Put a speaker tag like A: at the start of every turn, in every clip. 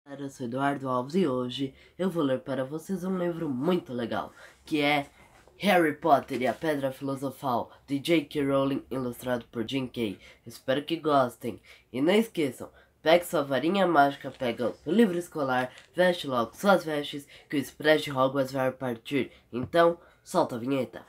A: Eu sou Eduardo Alves e hoje eu vou ler para vocês um livro muito legal, que é Harry Potter e a Pedra Filosofal, de J.K. Rowling, ilustrado por Jim Kay. Espero que gostem. E não esqueçam, pegue sua varinha mágica, pega o livro escolar, veste logo suas vestes, que o Expresso de Hogwarts vai partir. Então, solta a vinheta.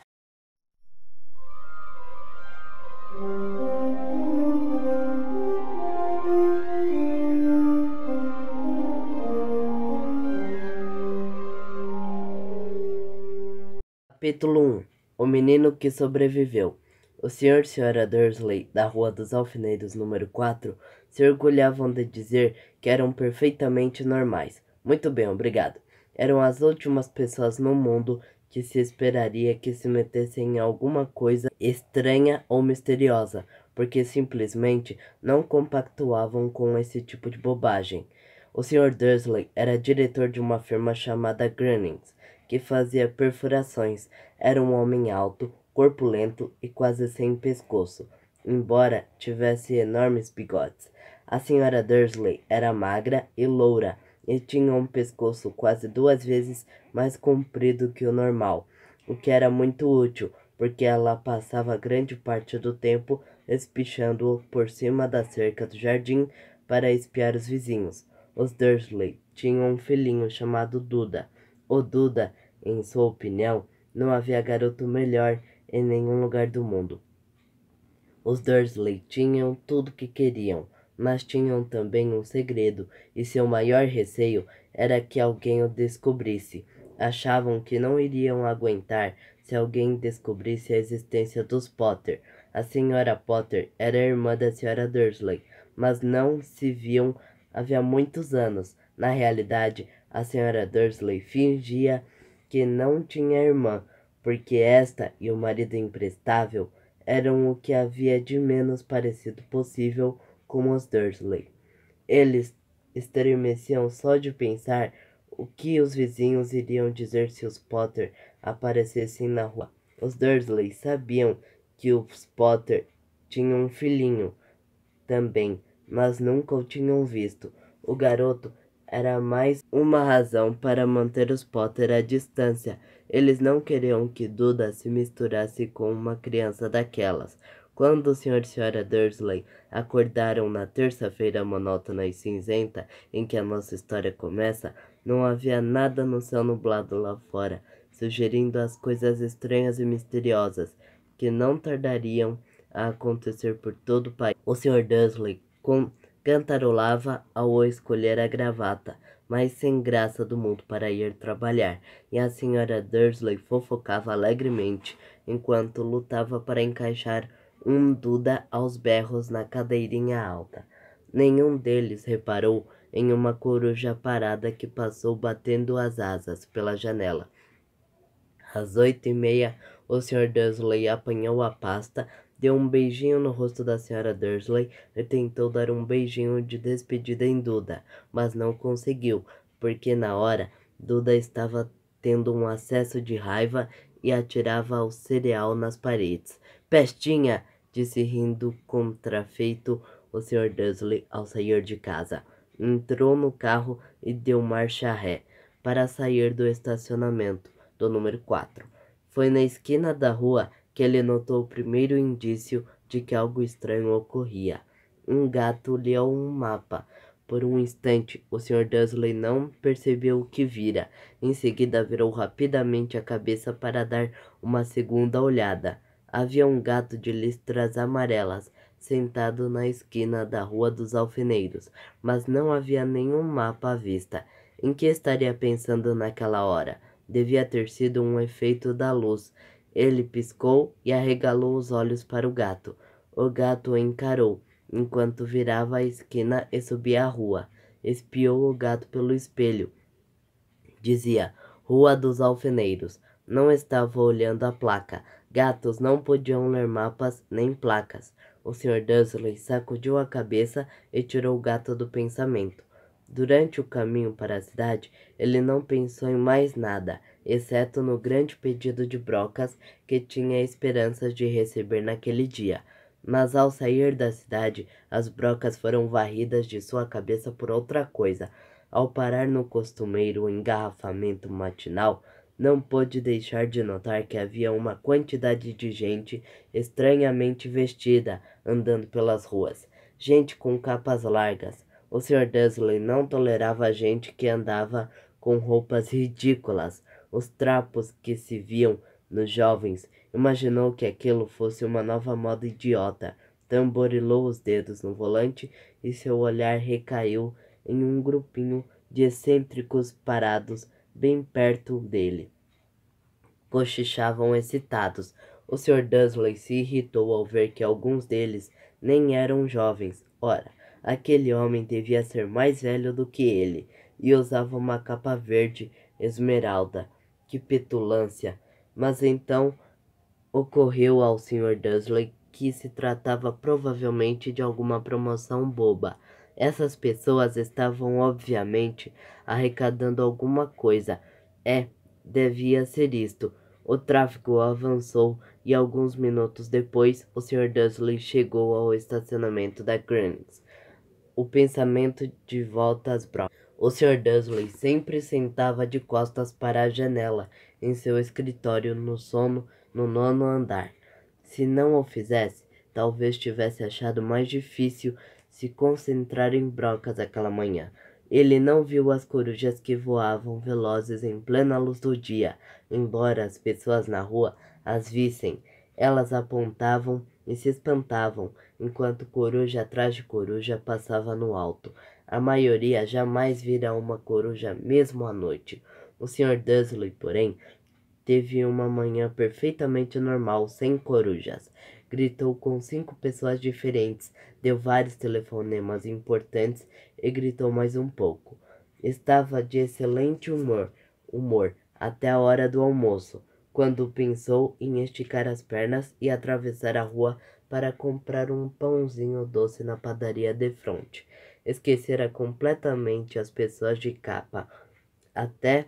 A: Capítulo 1. O menino que sobreviveu. O Sr. e Sra. Dursley, da Rua dos Alfeneiros número 4, se orgulhavam de dizer que eram perfeitamente normais. Muito bem, obrigado. Eram as últimas pessoas no mundo que se esperaria que se metessem em alguma coisa estranha ou misteriosa, porque simplesmente não compactuavam com esse tipo de bobagem. O Sr. Dursley era diretor de uma firma chamada Grunnings, que fazia perfurações. Era um homem alto, corpulento e quase sem pescoço, embora tivesse enormes bigodes. A senhora Dursley era magra e loura e tinha um pescoço quase 2 vezes mais comprido que o normal, o que era muito útil, porque ela passava grande parte do tempo espichando por cima da cerca do jardim para espiar os vizinhos. Os Dursley tinham um filhinho chamado Duda. O Duda, em sua opinião, não havia garoto melhor em nenhum lugar do mundo. Os Dursley tinham tudo que queriam, mas tinham também um segredo, e seu maior receio era que alguém o descobrisse. Achavam que não iriam aguentar se alguém descobrisse a existência dos Potter. A senhora Potter era irmã da senhora Dursley, mas não se viam havia muitos anos. Na realidade, a senhora Dursley fingia que não tinha irmã, porque esta e o marido imprestável eram o que havia de menos parecido possível com os Dursley. Eles estremeciam só de pensar o que os vizinhos iriam dizer se os Potter aparecessem na rua. Os Dursley sabiam que os Potter tinham um filhinho também, mas nunca o tinham visto. O garoto era mais uma razão para manter os Potter à distância. Eles não queriam que Duda se misturasse com uma criança daquelas. Quando o Sr. e Sra. Dursley acordaram na terça-feira monótona e cinzenta em que a nossa história começa, não havia nada no céu nublado lá fora, sugerindo as coisas estranhas e misteriosas que não tardariam a acontecer por todo o país. O Sr. Dursley cantarolava ao escolher a gravata mais sem graça do mundo para ir trabalhar, e a senhora Dursley fofocava alegremente enquanto lutava para encaixar um Duda aos berros na cadeirinha alta. Nenhum deles reparou em uma coruja parada que passou batendo as asas pela janela. Às 8h30, o Sr. Dursley apanhou a pasta, deu um beijinho no rosto da Sra. Dursley e tentou dar um beijinho de despedida em Duda, mas não conseguiu, porque na hora Duda estava tendo um acesso de raiva e atirava o cereal nas paredes. Pestinha! Disse rindo contrafeito o Sr. Dursley ao sair de casa. Entrou no carro e deu marcha ré para sair do estacionamento do número 4. Foi na esquina da rua que ele notou o primeiro indício de que algo estranho ocorria. Um gato leu um mapa. Por um instante, o Sr. Dursley não percebeu o que vira. Em seguida, virou rapidamente a cabeça para dar uma segunda olhada. Havia um gato de listras amarelas sentado na esquina da Rua dos Alfeneiros, mas não havia nenhum mapa à vista. Em que estaria pensando naquela hora? Devia ter sido um efeito da luz. Ele piscou e arregalou os olhos para o gato. O gato o encarou, enquanto virava a esquina e subia a rua. Espiou o gato pelo espelho. Dizia, Rua dos Alfeneiros. Não estava olhando a placa. Gatos não podiam ler mapas nem placas. O Sr. Dursley sacudiu a cabeça e tirou o gato do pensamento. Durante o caminho para a cidade, ele não pensou em mais nada, exceto no grande pedido de brocas que tinha esperanças de receber naquele dia. Mas ao sair da cidade, as brocas foram varridas de sua cabeça por outra coisa. Ao parar no costumeiro engarrafamento matinal, não pôde deixar de notar que havia uma quantidade de gente estranhamente vestida andando pelas ruas. Gente com capas largas. O Sr. Dursley não tolerava gente que andava com roupas ridículas. Os trapos que se viam nos jovens. Imaginou que aquilo fosse uma nova moda idiota. Tamborilou os dedos no volante e seu olhar recaiu em um grupinho de excêntricos parados bem perto dele. Cochichavam excitados. O Sr. Dursley se irritou ao ver que alguns deles nem eram jovens. Ora, aquele homem devia ser mais velho do que ele, e usava uma capa verde esmeralda. Que petulância! Mas então ocorreu ao Sr. Dursley que se tratava provavelmente de alguma promoção boba. Essas pessoas estavam obviamente arrecadando alguma coisa. Devia ser isto. O tráfego avançou e alguns minutos depois o Sr. Dursley chegou ao estacionamento da Grants. O pensamento de volta às brocas. O Sr. Dursley sempre sentava de costas para a janela em seu escritório no nono andar. Se não o fizesse, talvez tivesse achado mais difícil se concentrar em brocas aquela manhã. Ele não viu as corujas que voavam velozes em plena luz do dia, embora as pessoas na rua as vissem. Elas apontavam e se espantavam, enquanto coruja atrás de coruja passava no alto. A maioria jamais vira uma coruja mesmo à noite. O Sr. Dursley, porém, teve uma manhã perfeitamente normal, sem corujas. Gritou com 5 pessoas diferentes, deu vários telefonemas importantes e gritou mais um pouco. Estava de excelente humor até a hora do almoço, quando pensou em esticar as pernas e atravessar a rua para comprar um pãozinho doce na padaria de frente. Esquecera completamente as pessoas de capa, até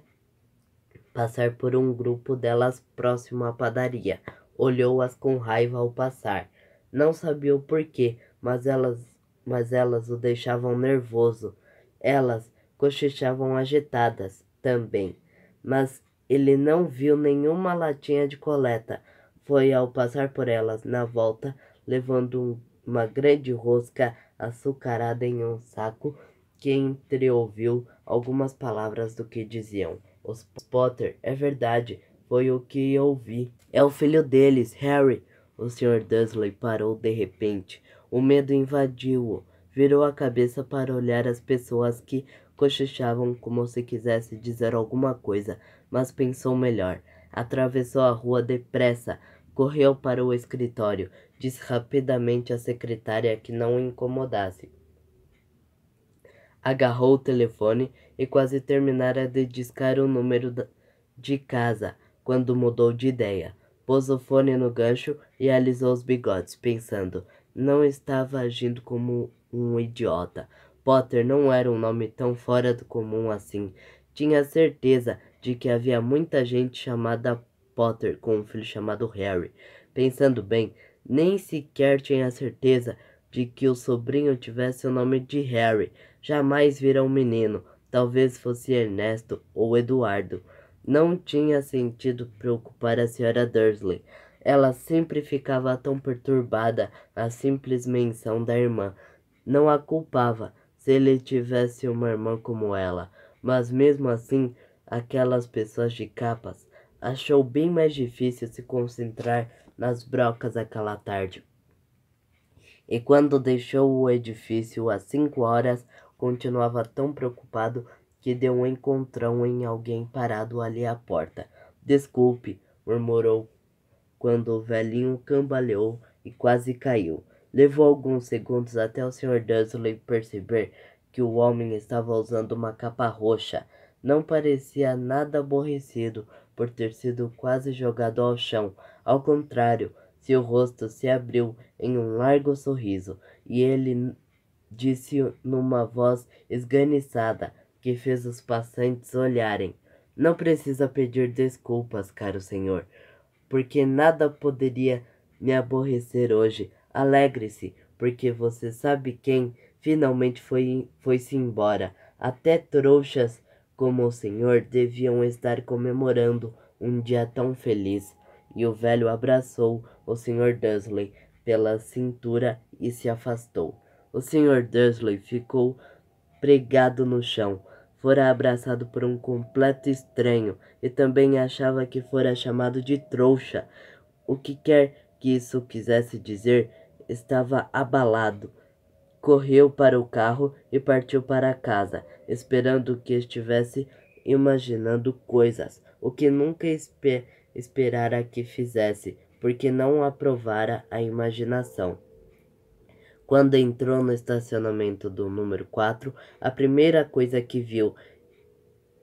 A: passar por um grupo delas próximo à padaria. Olhou-as com raiva ao passar. Não sabia o porquê, mas elas o deixavam nervoso. Elas cochichavam agitadas também, mas ele não viu nenhuma latinha de coleta. Foi ao passar por elas na volta, levando uma grande rosca açucarada em um saco, que entreouviu algumas palavras do que diziam. Os Potter, é verdade, foi o que ouvi. É o filho deles, Harry. O Sr. Dursley parou de repente. O medo invadiu-o. Virou a cabeça para olhar as pessoas que cochichavam como se quisesse dizer alguma coisa, mas pensou melhor. Atravessou a rua depressa, correu para o escritório, disse rapidamente à secretária que não o incomodasse. Agarrou o telefone e quase terminara de discar o número de casa, quando mudou de ideia. Pôs o fone no gancho e alisou os bigodes, pensando. Não estava agindo como um idiota. Potter não era um nome tão fora do comum assim. Tinha certeza de que havia muita gente chamada Potter com um filho chamado Harry. Pensando bem, nem sequer tinha certeza de que o sobrinho tivesse o nome de Harry. Jamais vira um menino, talvez fosse Ernesto ou Eduardo. Não tinha sentido preocupar a Sra. Dursley. Ela sempre ficava tão perturbada à simples menção da irmã. Não a culpava se ele tivesse uma irmã como ela, mas mesmo assim, aquelas pessoas de capas achou bem mais difícil se concentrar nas brocas aquela tarde. E quando deixou o edifício às 5 horas, continuava tão preocupado que deu um encontrão em alguém parado ali à porta. Desculpe, murmurou quando o velhinho cambaleou e quase caiu. Levou alguns segundos até o Sr. Dursley perceber que o homem estava usando uma capa roxa. Não parecia nada aborrecido por ter sido quase jogado ao chão. Ao contrário, seu rosto se abriu em um largo sorriso, e ele disse numa voz esganiçada que fez os passantes olharem. Não precisa pedir desculpas, caro senhor, porque nada poderia me aborrecer hoje. Alegre-se, porque você sabe quem finalmente foi-se embora. Até trouxas como o senhor deviam estar comemorando um dia tão feliz. E o velho abraçou o Sr. Dursley pela cintura e se afastou. O Sr. Dursley ficou pregado no chão. Fora abraçado por um completo estranho e também achava que fora chamado de trouxa. O que quer que isso quisesse dizer, estava abalado. Correu para o carro e partiu para casa, esperando que estivesse imaginando coisas, o que nunca esperara que fizesse, porque não aprovara a imaginação. Quando entrou no estacionamento do número 4, a primeira coisa que viu,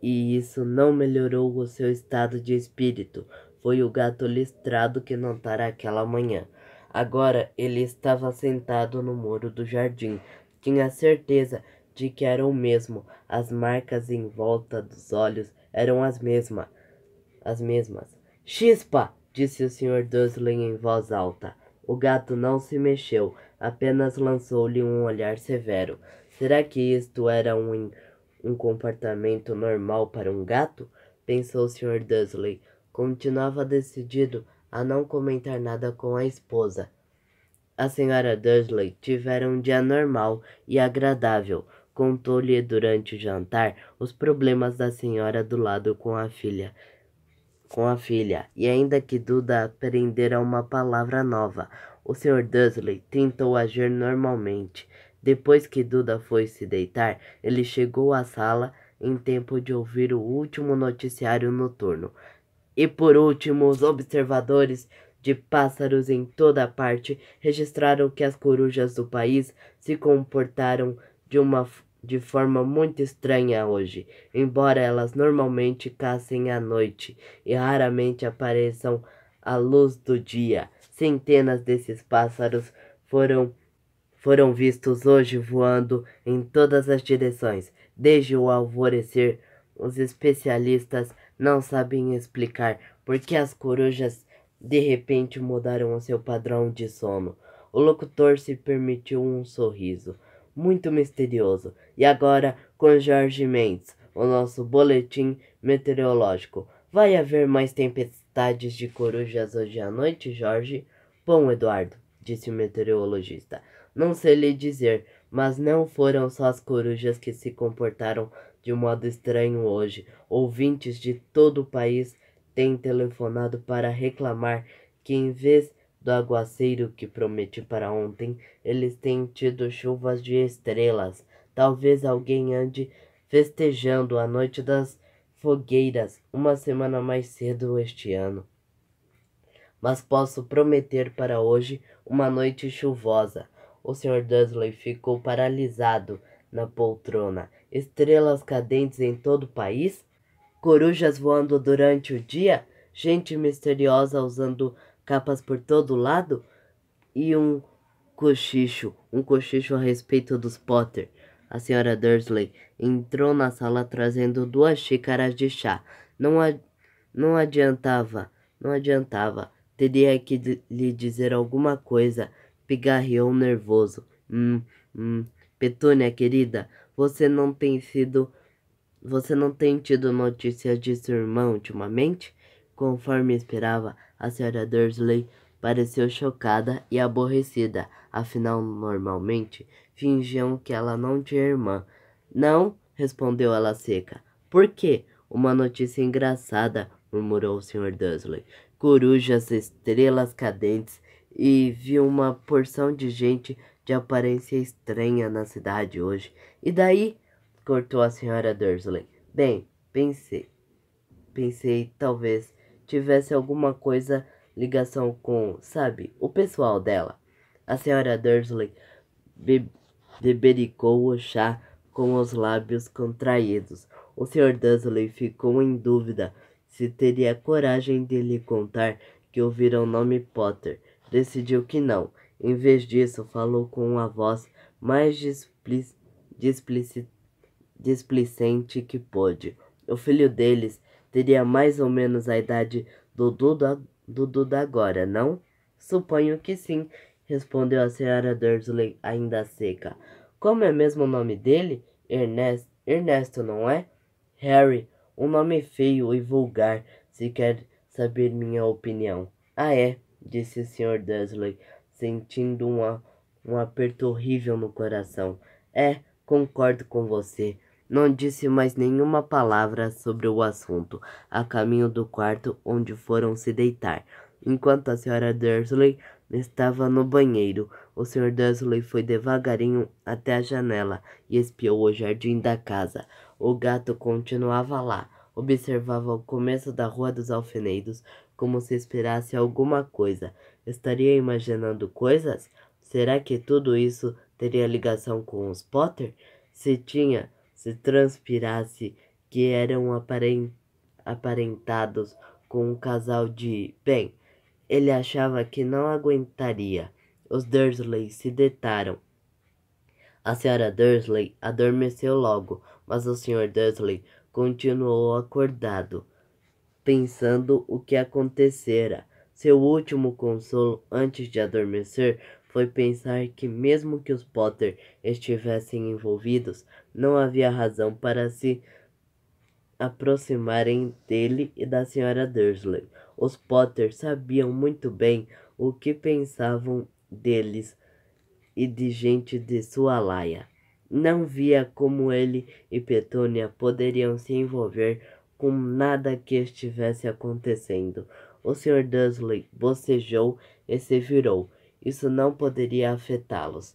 A: e isso não melhorou o seu estado de espírito, foi o gato listrado que notara aquela manhã. Agora ele estava sentado no muro do jardim. Tinha certeza de que era o mesmo. As marcas em volta dos olhos eram as mesmas. Chispa! Disse o Sr. Dursley em voz alta. O gato não se mexeu, apenas lançou-lhe um olhar severo. Será que isto era um comportamento normal para um gato? Pensou o Sr. Dursley. Continuava decidido a não comentar nada com a esposa. A senhora Dursley tivera um dia normal e agradável. Contou-lhe durante o jantar os problemas da senhora do lado com a filha, e ainda que Duda aprendera uma palavra nova, o Sr. Dursley tentou agir normalmente. Depois que Duda foi se deitar, ele chegou à sala em tempo de ouvir o último noticiário noturno. E por último, os observadores de pássaros em toda parte registraram que as corujas do país se comportaram de forma muito estranha hoje, embora elas normalmente caçem à noite e raramente apareçam à luz do dia. Centenas desses pássaros foram vistos hoje voando em todas as direções. Desde o alvorecer, os especialistas não sabem explicar por que as corujas de repente mudaram o seu padrão de sono. O locutor se permitiu um sorriso, muito misterioso. E agora, com Jorge Mendes, o nosso boletim meteorológico. Vai haver mais tempestades de corujas hoje à noite, Jorge? Bom, Eduardo, disse o meteorologista. Não sei lhe dizer, mas não foram só as corujas que se comportaram de modo estranho hoje. Ouvintes de todo o país têm telefonado para reclamar que, em vez do aguaceiro que prometi para ontem, eles têm tido chuvas de estrelas. Talvez alguém ande festejando a noite das fogueiras uma semana mais cedo este ano. Mas posso prometer para hoje uma noite chuvosa. O Sr. Dursley ficou paralisado na poltrona. Estrelas cadentes em todo o país? Corujas voando durante o dia? Gente misteriosa usando capas por todo lado? E um cochicho a respeito dos Potter. A senhora Dursley entrou na sala trazendo 2 xícaras de chá. Não, não adiantava, não adiantava. Teria que lhe dizer alguma coisa. Pigarreou nervoso. Petúnia, querida, você não tem tido notícias de seu irmão ultimamente? Conforme esperava, a senhora Dursley pareceu chocada e aborrecida. Afinal, normalmente, fingiam que ela não tinha irmã. Não, respondeu ela seca. Por quê? Uma notícia engraçada, murmurou o Sr. Dursley. Corujas, estrelas cadentes e vi uma porção de gente de aparência estranha na cidade hoje. E daí? Cortou a senhora Dursley. Bem, pensei talvez tivesse alguma coisa ligação com, sabe, o pessoal dela. A senhora Dursley bebericou o chá com os lábios contraídos. O Sr. Dursley ficou em dúvida se teria coragem de lhe contar que ouvira o nome Potter. Decidiu que não. Em vez disso, falou com uma voz mais displicente que pôde. O filho deles teria mais ou menos a idade do Duda agora, não? Suponho que sim, respondeu a senhora Dursley, ainda seca. Como é mesmo o nome dele? Ernesto, não é? Harry, um nome feio e vulgar, se quer saber minha opinião. Ah, é, disse o Sr. Dursley, sentindo um aperto horrível no coração. É, concordo com você. Não disse mais nenhuma palavra sobre o assunto, a caminho do quarto onde foram se deitar. Enquanto a Sra. Dursley estava no banheiro, o Sr. Dursley foi devagarinho até a janela e espiou o jardim da casa. O gato continuava lá, observava o começo da Rua dos Alfeneiros, como se esperasse alguma coisa. Estaria imaginando coisas? Será que tudo isso teria ligação com os Potter? Se tinha, se transpirasse que eram aparentados com um casal de... Bem, ele achava que não aguentaria. Os Dursley se deitaram. A Sra. Dursley adormeceu logo, mas o Sr. Dursley continuou acordado, pensando o que acontecera. Seu último consolo antes de adormecer foi pensar que, mesmo que os Potter estivessem envolvidos, não havia razão para se aproximarem dele e da Sra. Dursley. Os Potter sabiam muito bem o que pensavam deles e de gente de sua laia. Não via como ele e Petúnia poderiam se envolver com nada que estivesse acontecendo. O Sr. Dursley bocejou e se virou. Isso não poderia afetá-los.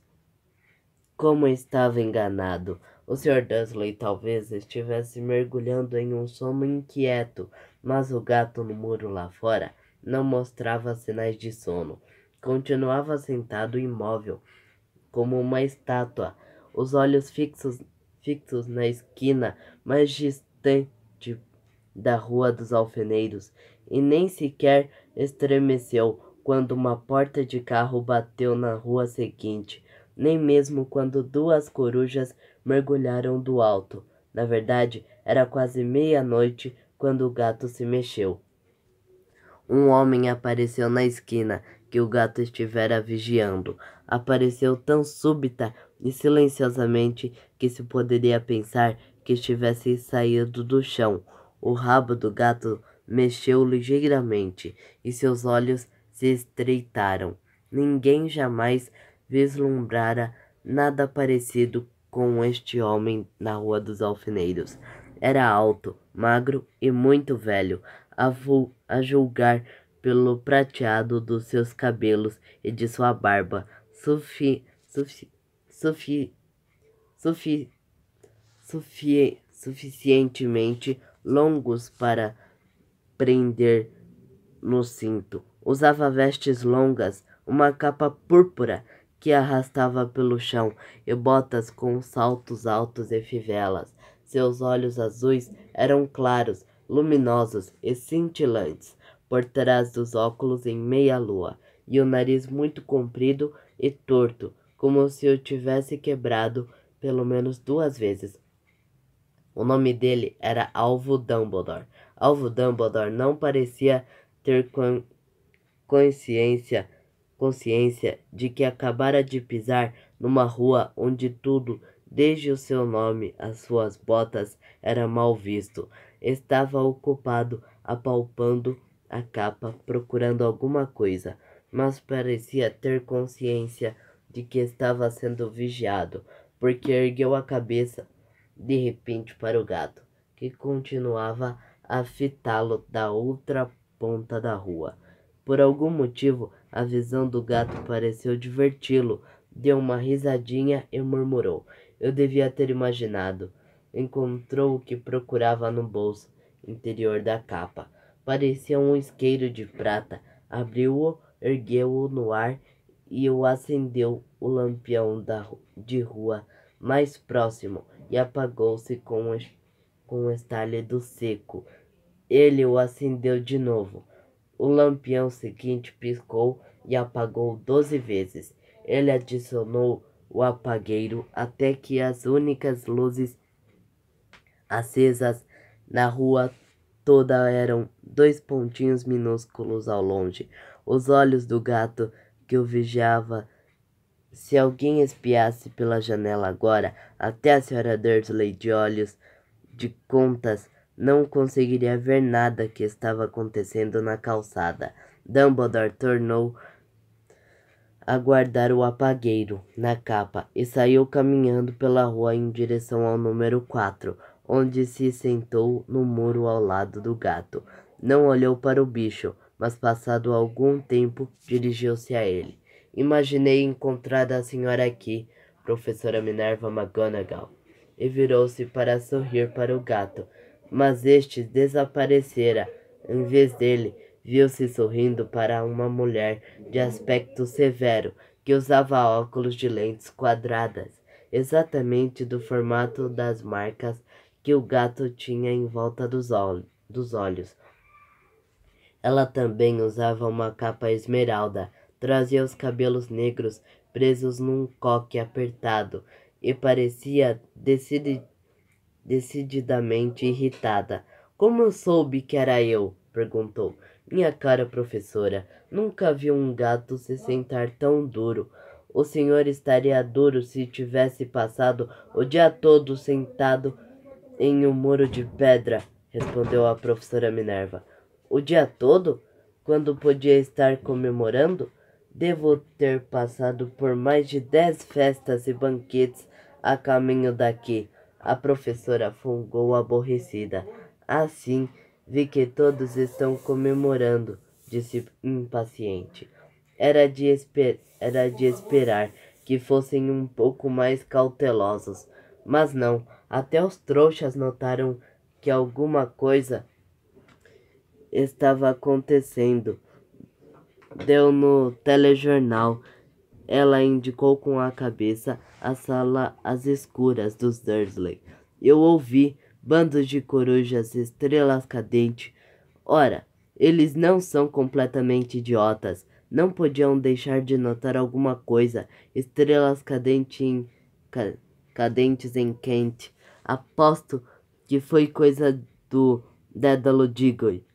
A: Como estava enganado. O Sr. Dursley talvez estivesse mergulhando em um sono inquieto, mas o gato no muro lá fora não mostrava sinais de sono. Continuava sentado imóvel, como uma estátua, os olhos fixos na esquina mais distante da Rua dos Alfeneiros, e nem sequer estremeceu quando uma porta de carro bateu na rua seguinte, nem mesmo quando duas corujas mergulharam do alto. Na verdade, era quase meia-noite quando o gato se mexeu. Um homem apareceu na esquina que o gato estivera vigiando. Apareceu tão súbita e silenciosamente que se poderia pensar que estivesse saído do chão. O rabo do gato mexeu ligeiramente e seus olhos se estreitaram. Ninguém jamais vislumbrara nada parecido com este homem na Rua dos Alfeneiros. Era alto, magro e muito velho, a julgar pelo prateado dos seus cabelos e de sua barba, sufi, sufi, suficientemente longos para prender no cinto. Usava vestes longas, uma capa púrpura que arrastava pelo chão e botas com saltos altos e fivelas. Seus olhos azuis eram claros, luminosos e cintilantes por trás dos óculos em meia-lua, e o nariz muito comprido e torto, como se o tivesse quebrado pelo menos 2 vezes. O nome dele era Alvo Dumbledore. Alvo Dumbledore não parecia ter consciência, consciência de que acabara de pisar numa rua onde tudo, desde o seu nome às suas botas, era mal visto. Estava ocupado apalpando a capa, procurando alguma coisa, mas parecia ter consciência de que estava sendo vigiado, porque ergueu a cabeça de repente para o gato, que continuava a fitá-lo da outra ponta da rua. Por algum motivo, a visão do gato pareceu diverti-lo. Deu uma risadinha e murmurou: Eu devia ter imaginado. Encontrou o que procurava no bolso interior da capa. Parecia um isqueiro de prata. Abriu-o, ergueu-o no ar e o acendeu o lampião de rua mais próximo e apagou-se com o estalido seco. Ele o acendeu de novo. O lampião seguinte piscou e apagou 12 vezes. Ele adicionou o apagueiro até que as únicas luzes acesas na rua toda eram 2 pontinhos minúsculos ao longe. Os olhos do gato que o vigiava Se alguém espiasse pela janela agora, até a senhora Dursley, de olhos de contas, não conseguiria ver nada que estava acontecendo na calçada. Dumbledore tornou a guardar o apagueiro na capa e saiu caminhando pela rua em direção ao número 4, onde se sentou no muro ao lado do gato. Não olhou para o bicho, mas passado algum tempo dirigiu-se a ele. Imaginei encontrar a senhora aqui, professora Minerva McGonagall, e virou-se para sorrir para o gato, mas este desaparecera. Em vez dele, viu-se sorrindo para uma mulher de aspecto severo que usava óculos de lentes quadradas, exatamente do formato das marcas que o gato tinha em volta dos olhos. Ela também usava uma capa esmeralda, trazia os cabelos negros presos num coque apertado e parecia decididamente irritada. Como eu soube que era eu? Perguntou. Minha cara professora, nunca vi um gato se sentar tão duro. O senhor estaria duro se tivesse passado o dia todo sentado em um muro de pedra, respondeu a professora Minerva. O dia todo? Quando podia estar comemorando? Devo ter passado por mais de 10 festas e banquetes a caminho daqui. A professora fungou aborrecida. Assim, vi que todos estão comemorando, disse impaciente. Era de esperar que fossem um pouco mais cautelosos. Mas não, até os trouxas notaram que alguma coisa estava acontecendo. Deu no telejornal. Ela indicou com a cabeça a sala às escuras dos Dursley. Eu ouvi bandos de corujas, estrelas cadentes. Ora, eles não são completamente idiotas. Não podiam deixar de notar alguma coisa. Estrelas cadentes em Kent. Aposto que foi coisa do Dédalo Diggory.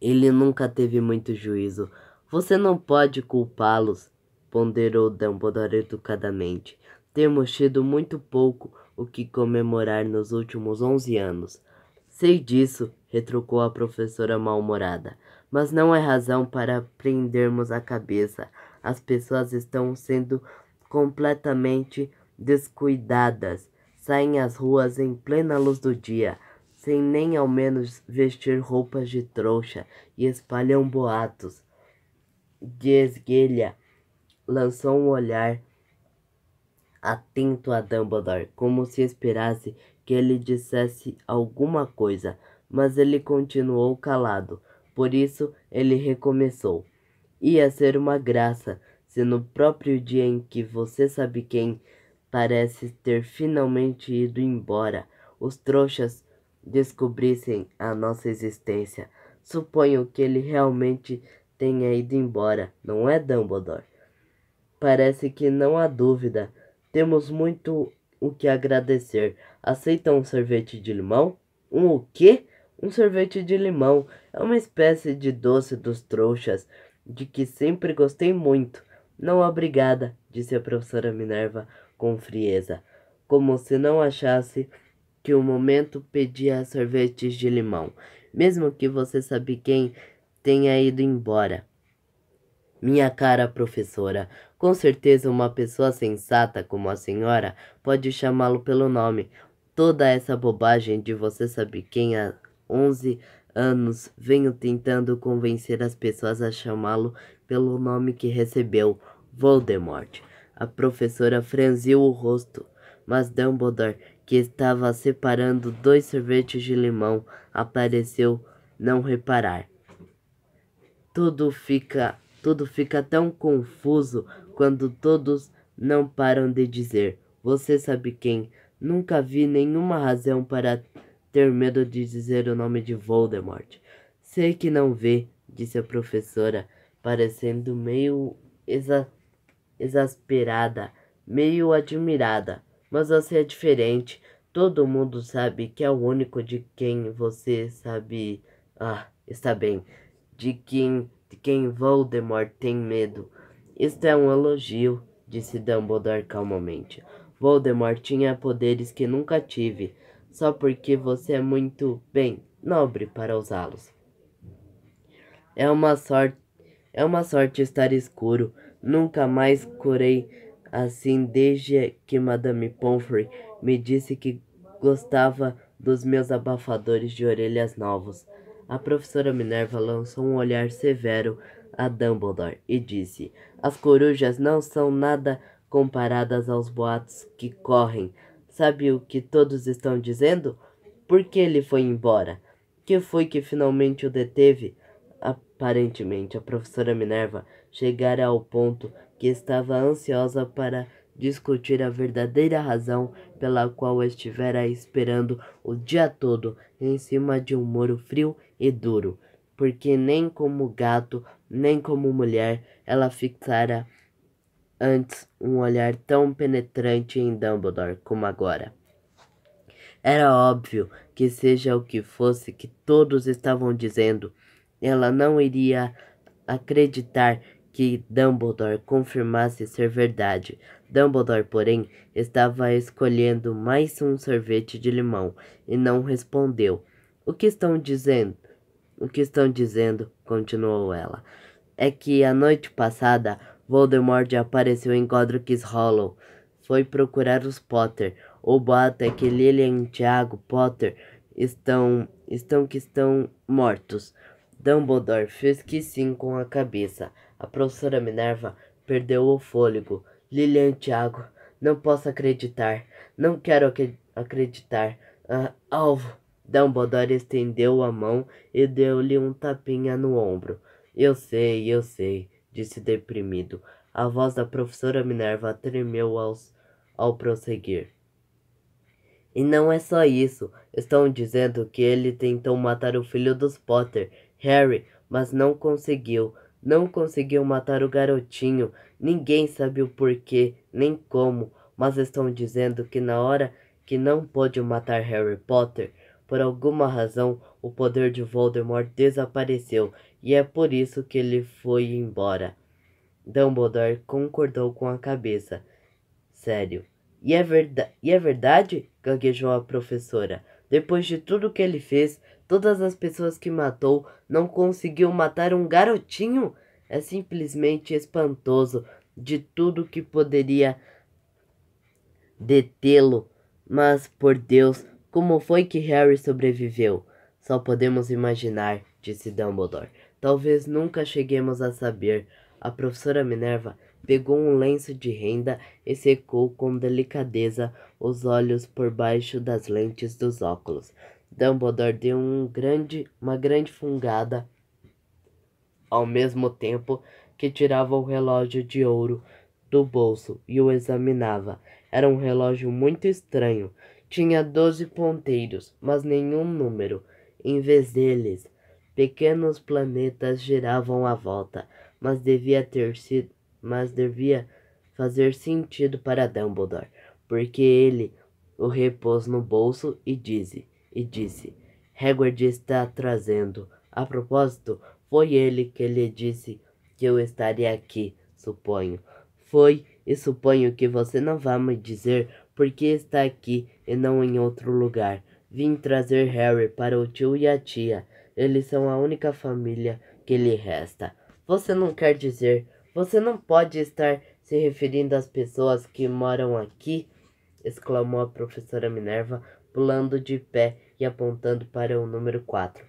A: Ele nunca teve muito juízo. Você não pode culpá-los, ponderou Dumbledore educadamente. Temos tido muito pouco o que comemorar nos últimos 11 anos. Sei disso, retrucou a professora mal-humorada, mas não é razão para prendermos a cabeça. As pessoas estão sendo completamente descuidadas. Saem às ruas em plena luz do dia, sem nem ao menos vestir roupas de trouxa, e espalham boatos. De esguelha lançou um olhar atento a Dumbledore, como se esperasse que ele dissesse alguma coisa, mas ele continuou calado. Por isso ele recomeçou. Ia ser uma graça se no próprio dia em que você sabe quem parece ter finalmente ido embora, os trouxas descobrissem a nossa existência. Suponho que ele realmente tenha ido embora, não é, Dumbledore? Parece que não há dúvida. Temos muito o que agradecer. Aceita um sorvete de limão? Um o quê? Um sorvete de limão. É uma espécie de doce dos trouxas, de que sempre gostei muito. Não, obrigada, disse a professora Minerva com frieza, como se não achasse que o momento pedia sorvetes de limão, mesmo que você sabe quem tenha ido embora. Minha cara professora, com certeza uma pessoa sensata como a senhora pode chamá-lo pelo nome. Toda essa bobagem de você sabe quem há 11 anos venho tentando convencer as pessoas a chamá-lo pelo nome que recebeu, Voldemort. A professora franziu o rosto, mas Dumbledore, que estava separando 2 sorvetes de limão, pareceu não reparar. Tudo fica tão confuso quando todos não param de dizer. Você sabe quem? Nunca vi nenhuma razão para ter medo de dizer o nome de Voldemort. Sei que não vê, disse a professora, parecendo meio exasperada, meio admirada. Mas você é diferente. Todo mundo sabe que é o único de quem você sabe. Ah, está bem. De quem Voldemort tem medo. Isto é um elogio, disse Dumbledore calmamente. Voldemort tinha poderes que nunca tive, só porque você é muito, bem, nobre para usá-los. É uma sorte estar escuro. Nunca mais curei assim desde que Madame Pomfrey me disse que gostava dos meus abafadores de orelhas novos. A professora Minerva lançou um olhar severo a Dumbledore e disse: As corujas não são nada comparadas aos boatos que correm. Sabe o que todos estão dizendo? Por que ele foi embora? Que foi que finalmente o deteve? Aparentemente, a professora Minerva chegara ao ponto que estava ansiosa para discutir a verdadeira razão pela qual estivera esperando o dia todo em cima de um muro frio e duro, porque nem como gato, nem como mulher, ela fixara antes um olhar tão penetrante em Dumbledore como agora. Era óbvio que, seja o que fosse que todos estavam dizendo, ela não iria acreditar que Dumbledore confirmasse ser verdade. Dumbledore, porém, estava escolhendo mais um sorvete de limão e não respondeu. O que estão dizendo? O que estão dizendo? Continuou ela. É que a noite passada Voldemort apareceu em Godric's Hollow. Foi procurar os Potter. O boato é que Lilian e Tiago Potter estão mortos. Dumbledore fez que sim com a cabeça. A professora Minerva perdeu o fôlego. Lilian e Tiago, não posso acreditar. Não quero acreditar. Alvo. Dumbledore estendeu a mão e deu-lhe um tapinha no ombro. Eu sei, disse deprimido. A voz da professora Minerva tremeu ao prosseguir. E não é só isso. Estão dizendo que ele tentou matar o filho dos Potter, Harry, mas não conseguiu. Não conseguiu matar o garotinho. Ninguém sabe o porquê, nem como, mas estão dizendo que na hora que não pôde matar Harry Potter, por alguma razão, o poder de Voldemort desapareceu, e é por isso que ele foi embora. Dumbledore concordou com a cabeça. Sério. E é verdade? Gaguejou a professora. Depois de tudo que ele fez, todas as pessoas que matou, não conseguiu matar um garotinho? É simplesmente espantoso de tudo que poderia detê-lo. Mas, por Deus, como foi que Harry sobreviveu? Só podemos imaginar, disse Dumbledore. Talvez nunca cheguemos a saber. A professora Minerva pegou um lenço de renda e secou com delicadeza os olhos por baixo das lentes dos óculos. Dumbledore deu uma grande fungada, ao mesmo tempo que tirava o relógio de ouro do bolso e o examinava. Era um relógio muito estranho. Tinha 12 ponteiros, mas nenhum número. Em vez deles, pequenos planetas giravam à volta, mas devia fazer sentido para Dumbledore, porque ele o repôs no bolso e disse, Hagrid está trazendo. A propósito, foi ele que lhe disse que eu estaria aqui, suponho. Foi, e suponho que você não vá me dizer por que está aqui e não em outro lugar. Vim trazer Harry para o tio e a tia. Eles são a única família que lhe resta. Você não quer dizer, você não pode estar se referindo às pessoas que moram aqui? Exclamou a professora Minerva, pulando de pé e apontando para o número 4.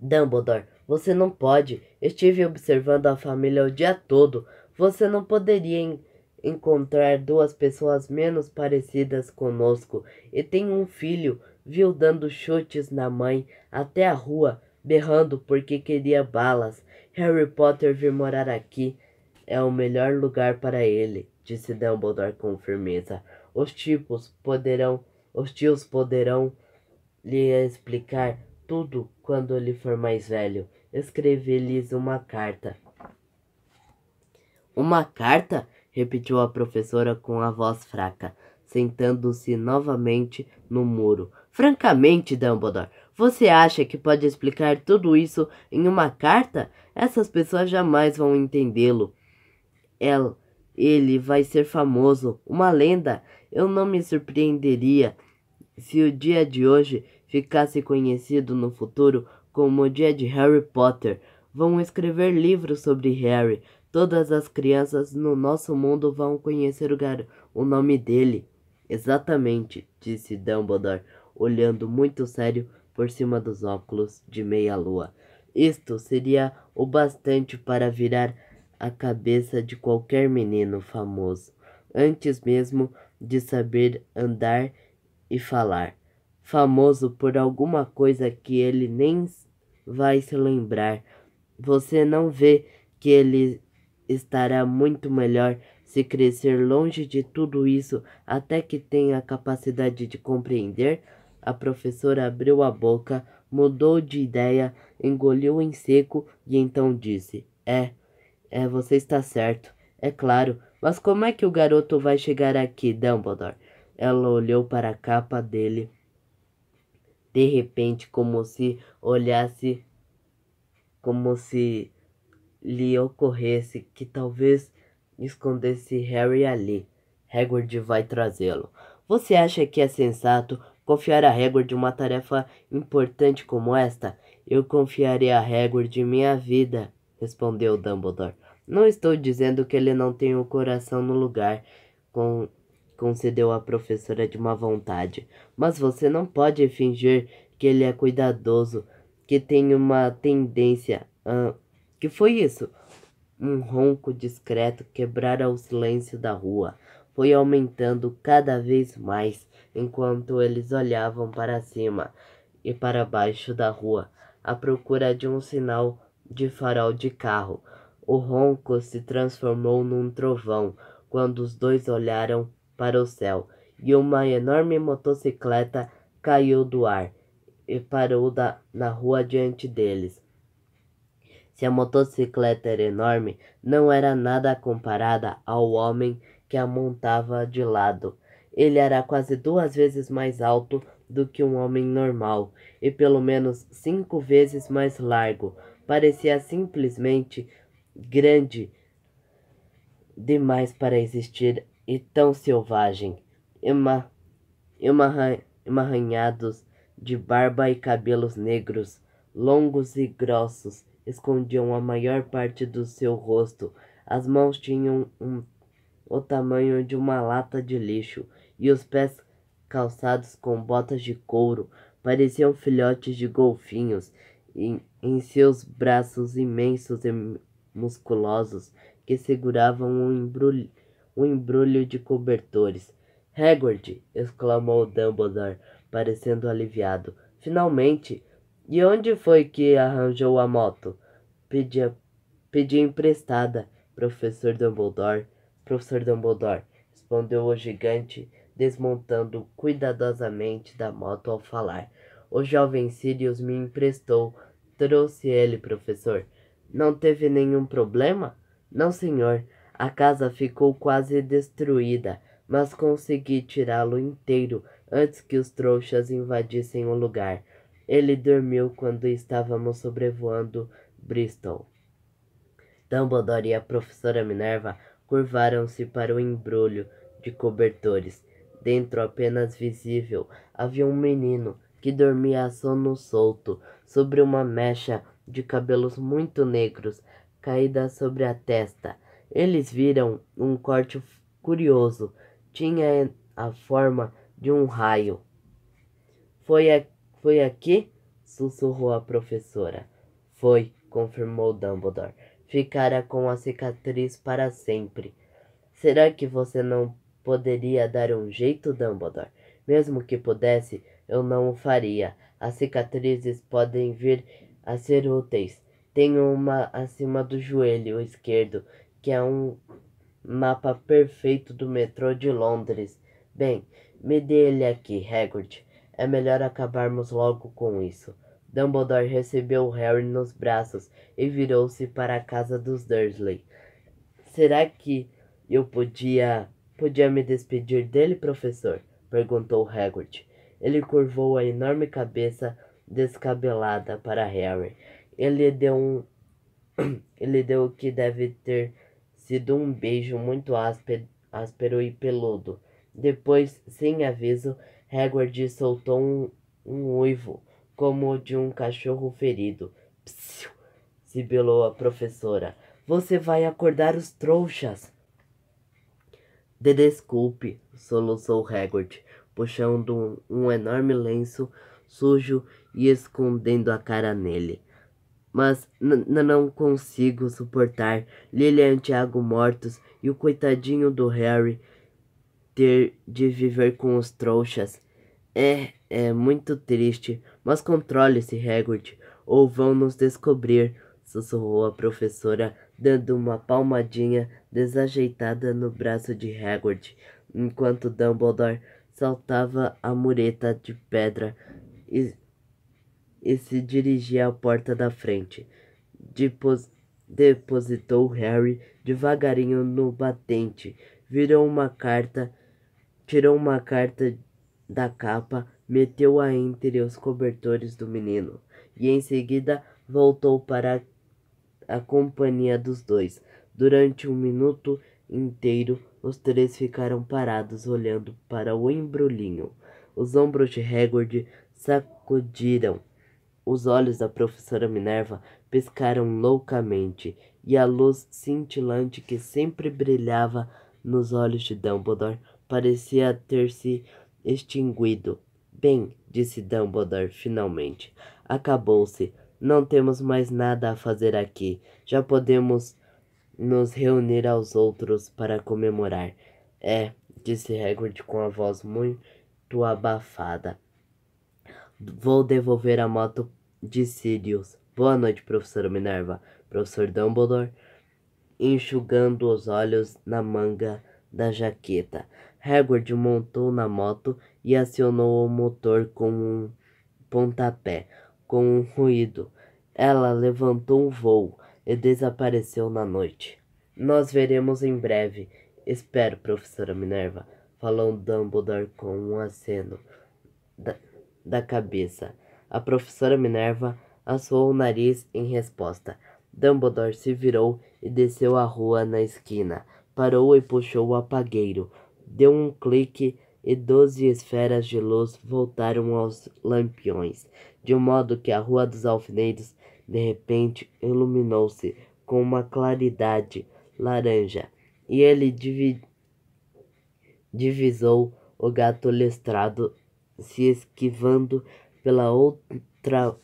A: Dumbledore, você não pode. Estive observando a família o dia todo. Você não poderia encontrar duas pessoas menos parecidas conosco. E tem um filho, viu dando chutes na mãe até a rua, berrando porque queria balas. Harry Potter vir morar aqui. É o melhor lugar para ele, disse Dumbledore com firmeza. Os tios poderão lhe explicar tudo quando ele for mais velho. Escrevi-lhes uma carta. Uma carta? Repetiu a professora com a voz fraca, sentando-se novamente no muro. Francamente, Dumbledore, você acha que pode explicar tudo isso em uma carta? Essas pessoas jamais vão entendê-lo. Ele vai ser famoso, uma lenda. Eu não me surpreenderia se o dia de hoje ficasse conhecido no futuro como o dia de Harry Potter. Vão escrever livros sobre Harry. Todas as crianças no nosso mundo vão conhecer o nome dele. Exatamente, disse Dumbledore, olhando muito sério por cima dos óculos de meia-lua. Isto seria o bastante para virar a cabeça de qualquer menino famoso, antes mesmo de saber andar e falar. Famoso por alguma coisa que ele nem vai se lembrar. Você não vê que ele estará muito melhor se crescer longe de tudo isso até que tenha a capacidade de compreender? A professora abriu a boca, mudou de ideia, engoliu em seco e então disse: você está certo. É claro, mas como é que o garoto vai chegar aqui, Dumbledore? Ela olhou para a capa dele, de repente, como se lhe ocorresse que talvez escondesse Harry ali. Hagrid vai trazê-lo. Você acha que é sensato confiar a Hagrid uma tarefa importante como esta? Eu confiaria a Hagrid minha vida, respondeu Dumbledore. Não estou dizendo que ele não tem o coração no lugar, concedeu a professora de má vontade. Mas você não pode fingir que ele é cuidadoso, que tem uma tendência. Que foi isso? Um ronco discreto quebrara o silêncio da rua. Foi aumentando cada vez mais enquanto eles olhavam para cima e para baixo da rua, à procura de um sinal de farol de carro. O ronco se transformou num trovão quando os dois olharam para o céu, e uma enorme motocicleta caiu do ar e parou na rua diante deles. Se a motocicleta era enorme, não era nada comparada ao homem que a montava de lado. Ele era quase 2 vezes mais alto do que um homem normal e pelo menos 5 vezes mais largo. Parecia simplesmente grande demais para existir e tão selvagem. Ema- Emaranhados de barba e cabelos negros, longos e grossos, escondiam a maior parte do seu rosto. As mãos tinham o tamanho de uma lata de lixo, e os pés, calçados com botas de couro, pareciam filhotes de golfinhos em seus braços imensos e musculosos que seguravam um embrulho de cobertores. Hagrid! Exclamou Dumbledore, parecendo aliviado. Finalmente! E onde foi que arranjou a moto? Pedi, pedi emprestada, Professor Dumbledore, respondeu o gigante, desmontando cuidadosamente da moto ao falar. O jovem Sirius me emprestou. Trouxe ele, professor. Não teve nenhum problema? Não, senhor. A casa ficou quase destruída, mas consegui tirá-lo inteiro antes que os trouxas invadissem o lugar. Ele dormiu quando estávamos sobrevoando Bristol. Dumbledore e a professora Minerva curvaram-se para o embrulho de cobertores. Dentro, apenas visível, havia um menino que dormia a sono solto sobre uma mecha de cabelos muito negros caída sobre a testa. Eles viram um corte curioso. Tinha a forma de um raio. Foi, foi aqui? Sussurrou a professora. Foi, confirmou Dumbledore. Ficara com a cicatriz para sempre. Será que você não poderia dar um jeito, Dumbledore? Mesmo que pudesse, eu não o faria. As cicatrizes podem vir a ser úteis. Tenho uma acima do joelho esquerdo, que é um mapa perfeito do metrô de Londres. Bem, me dê ele aqui, Hagrid. É melhor acabarmos logo com isso. Dumbledore recebeu Harry nos braços e virou-se para a casa dos Dursley. Será que eu podia me despedir dele, professor? Perguntou Hagrid. Ele curvou a enorme cabeça descabelada para Harry. Ele deu o que deve ter sido um beijo muito áspero e peludo. Depois, sem aviso, Hagrid soltou um uivo, como o de um cachorro ferido. Psiu! Sibilou a professora. Você vai acordar os trouxas! Desculpe, soluçou Hagrid, puxando um enorme lenço sujo e escondendo a cara nele. Mas não consigo suportar Lilian e Tiago mortos e o coitadinho do Harry ter de viver com os trouxas. É muito triste, mas controle-se, Hagrid, ou vão nos descobrir, sussurrou a professora, dando uma palmadinha desajeitada no braço de Hagrid, enquanto Dumbledore saltava a mureta de pedra e se dirigia à porta da frente. Depositou Harry devagarinho no batente, tirou uma carta da capa, meteu-a entre os cobertores do menino e em seguida voltou para a companhia dos dois. Durante um minuto inteiro, os três ficaram parados olhando para o embrulhinho. Os ombros de Hagrid sacudiram. Os olhos da professora Minerva piscaram loucamente, e a luz cintilante que sempre brilhava nos olhos de Dumbledore parecia ter se extinguido. Bem, disse Dumbledore finalmente, acabou-se. Não temos mais nada a fazer aqui. Já podemos nos reunir aos outros para comemorar. Disse Hagrid com a voz muito abafada. Vou devolver a moto de Sirius. Boa noite, professora Minerva. Professor Dumbledore, enxugando os olhos na manga da jaqueta. Hagrid montou na moto e acionou o motor com um pontapé, com um ruído. Ela levantou um voo e desapareceu na noite. Nós veremos em breve. Espero, professora Minerva, falou Dumbledore com um aceno da cabeça. A professora Minerva assoou o nariz em resposta. Dumbledore se virou e desceu a rua na esquina. Parou e puxou o apagueiro. Deu um clique e 12 esferas de luz voltaram aos lampiões, de modo que a Rua dos Alfineiros de repente iluminou-se com uma claridade laranja, e ele divisou o gato listrado se esquivando pela outra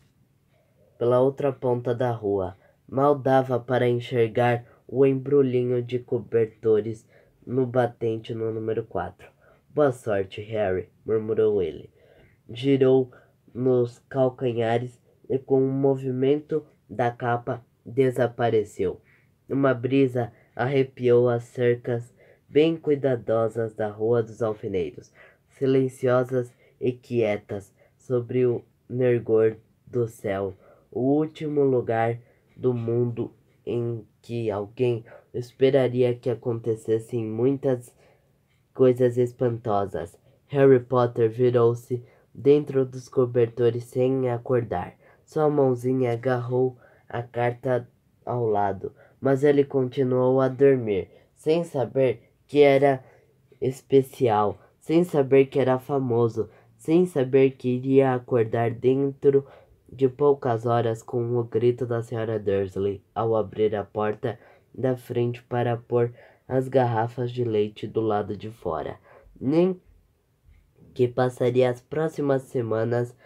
A: ponta da rua. Mal dava para enxergar o embrulhinho de cobertores no batente no número 4. Boa sorte, Harry, murmurou ele. Girou nos calcanhares e com um movimento da capa desapareceu. Uma brisa arrepiou as cercas bem cuidadosas da Rua dos Alfineiros, silenciosas e quietas sobre o nervor do céu, o último lugar do mundo em que alguém esperaria que acontecessem muitas coisas espantosas. Harry Potter virou-se dentro dos cobertores sem acordar. Sua mãozinha agarrou a carta ao lado, mas ele continuou a dormir, sem saber que era especial, sem saber que era famoso, sem saber que iria acordar dentro de poucas horas com o grito da senhora Dursley ao abrir a porta da frente para pôr as garrafas de leite do lado de fora. Nem que passaria as próximas semanas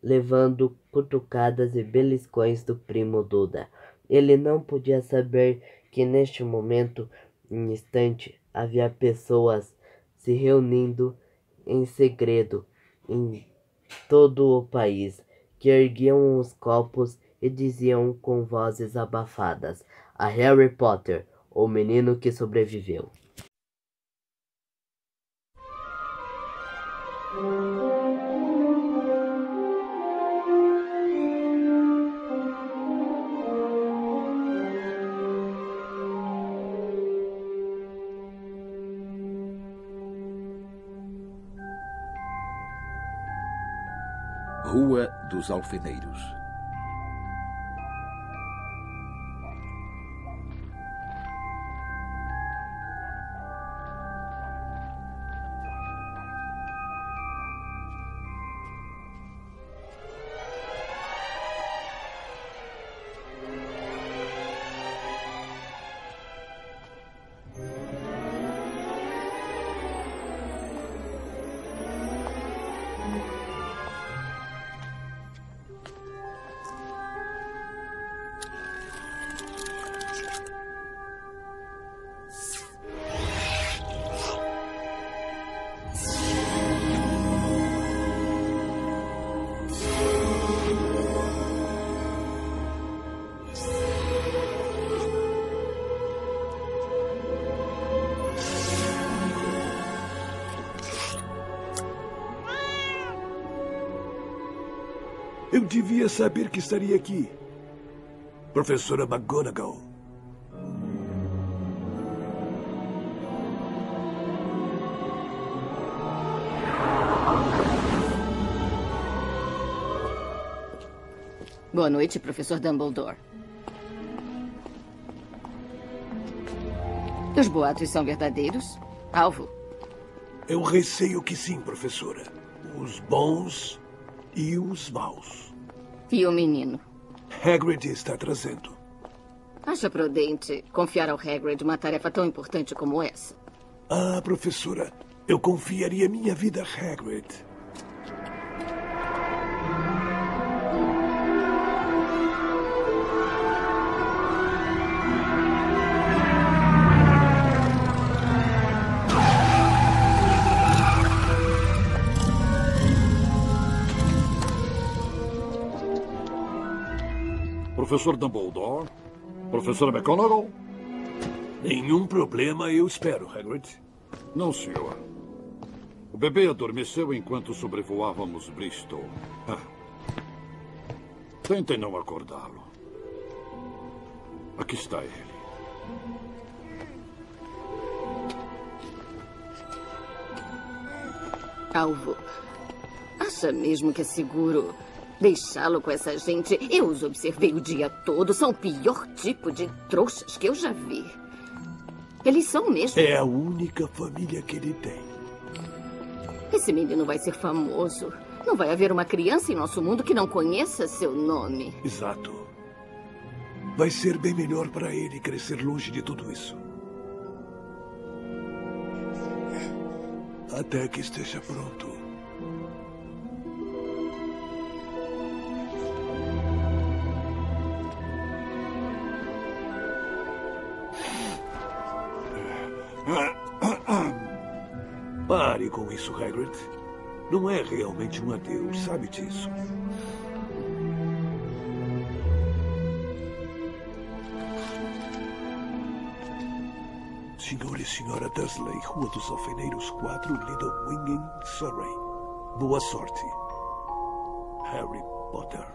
A: levando cutucadas e beliscões do primo Duda. Ele não podia saber que neste momento, instante, havia pessoas se reunindo em segredo em todo o país, que erguiam os copos e diziam com vozes abafadas: a Harry Potter, o menino que sobreviveu.
B: Rua dos Alfeneiros.
C: Eu devia saber que estaria aqui. Professora McGonagall.
D: Boa noite, professor Dumbledore. Os boatos são verdadeiros? Alvo?
C: Eu receio que sim, professora. Os bons e os maus.
D: E o menino?
C: Hagrid está trazendo.
D: Acha prudente confiar ao Hagrid uma tarefa tão importante como essa?
C: Ah, professora, eu confiaria minha vida a Hagrid.
B: Professor Dumbledore? Professora McGonagall?
C: Nenhum problema, eu espero, Hagrid.
B: Não, senhor. O bebê adormeceu enquanto sobrevoávamos Bristol. Tentem não acordá-lo. Aqui está ele.
D: Alvo, acha mesmo que é seguro deixá-lo com essa gente? Eu os observei o dia todo. São o pior tipo de trouxas que eu já vi. Eles são mesmo.
C: É a única família que ele tem.
D: Esse menino vai ser famoso. Não vai haver uma criança em nosso mundo que não conheça seu nome.
C: Exato. Vai ser bem melhor para ele crescer longe de tudo isso. Até que esteja pronto. Pare com isso, Hagrid. Não é realmente um adeus, sabe disso. Senhor e Senhora Dursley, Rua dos Alfeneiros 4, Little Winging, Surrey. Boa sorte. Harry Potter.